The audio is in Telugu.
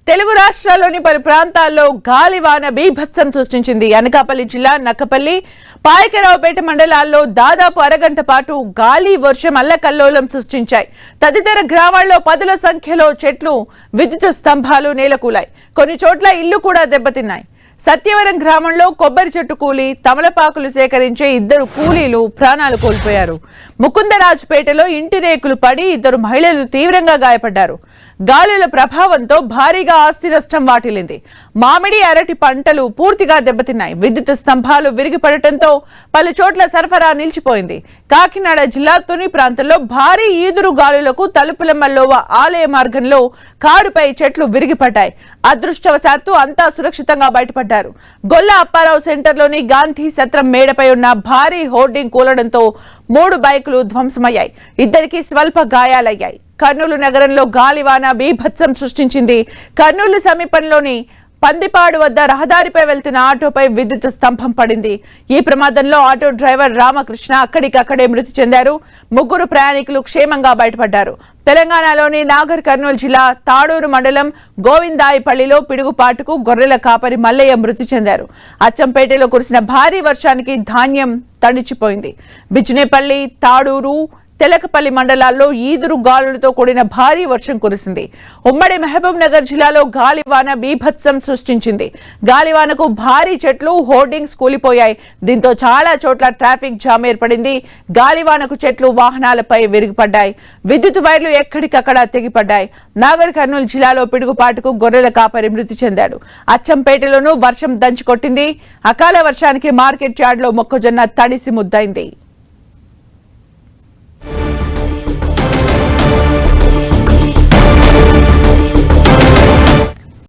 తెలుగు రాష్ట్రాల్లోని పలు ప్రాంతాల్లో గాలివాన బీభత్సం సృష్టించింది. అనకాపల్లి జిల్లా నక్కపల్లి, పాయకరావుపేట మండలాల్లో దాదాపు అరగంట పాటు గాలి వర్షం అల్లకల్లోలం సృష్టించాయి. తదితర గ్రామాల్లో పదుల సంఖ్యలో చెట్లు, విద్యుత్ స్తంభాలు నేలకూలాయి. కొన్ని చోట్ల ఇళ్లు కూడా దెబ్బతిన్నాయి. సత్యవరం గ్రామంలో కొబ్బరి చెట్టు కూలి తమలపాకులు సేకరించే ఇద్దరు కూలీలు ప్రాణాలు కోల్పోయారు. ముకుందరాజుపేటలో ఇంటి రేకులు పడి ఇద్దరు మహిళలు తీవ్రంగా గాయపడ్డారు. గాలుల ప్రభావంతో భారీగా ఆస్తి నష్టం వాటిల్లింది. మామిడి, అరటి పంటలు పూర్తిగా దెబ్బతిన్నాయి. విద్యుత్ స్తంభాలు విరిగిపడటంతో పలు చోట్ల సరఫరా నిలిచిపోయింది. కాకినాడ జిల్లా తుని ప్రాంతంలో భారీ ఈదురు గాలులకు తలుపులమ్మలోవ ఆలయ మార్గంలో కారుపై చెట్లు విరిగిపడ్డాయి. అదృష్టవశాత్తు అంతా సురక్షితంగా బయటపడ్డారు. గొల్ల అప్పారావు సెంటర్లోని గాంధీ సత్రం మేడపై ఉన్న భారీ హోర్డింగ్ కూలడంతో 3 బైకులు ధ్వంసమయ్యాయి. ఇద్దరికి స్వల్ప గాయాలయ్యాయి. కర్నూలు నగరంలో గాలివాన బీభత్సం సృష్టించింది. కర్నూలు సమీపంలోని పందిపాడు వద్ద రహదారిపై వెళ్తున్న ఆటోపై విద్యుత్ స్తంభం పడింది. ఈ ప్రమాదంలో ఆటో డ్రైవర్ రామకృష్ణ అక్కడికక్కడే మృతి చెందారు. 3 ప్రయాణికులు క్షేమంగా బయటపడ్డారు. తెలంగాణలోని నాగర్ కర్నూలు జిల్లా తాడూరు మండలం గోవిందాయిపల్లిలో పిడుగుపాటుకు గొర్రెల కాపరి మల్లయ్య మృతి చెందారు. అచ్చంపేటలో కురిసిన భారీ వర్షానికి ధాన్యం తడిచిపోయింది. బిజినేపల్లి, తాడూరు, తెలకపల్లి మండలాల్లో ఈదురు గాలులతో కూడిన భారీ వర్షం కురిసింది. ఉమ్మడి మహబూబ్ నగర్ జిల్లాలో గాలివాన బీభత్సం సృష్టించింది. గాలివానకు భారీ చెట్లు, హోర్డింగ్స్ కూలిపోయాయి. దీంతో చాలా చోట్ల ట్రాఫిక్ జామ్ ఏర్పడింది. గాలివానకు చెట్లు వాహనాలపై విరిగిపడ్డాయి. విద్యుత్ వైర్లు ఎక్కడికక్కడ తెగిపడ్డాయి. నాగర్ కర్నూలు జిల్లాలో పిడుగుపాటుకు గొర్రెల కాపరి మృతి చెందాడు. అచ్చంపేటలోనూ వర్షం దంచుకొట్టింది. అకాల వర్షానికి మార్కెట్ యార్డ్లో మొక్కజొన్న తడిసి ముద్దైంది.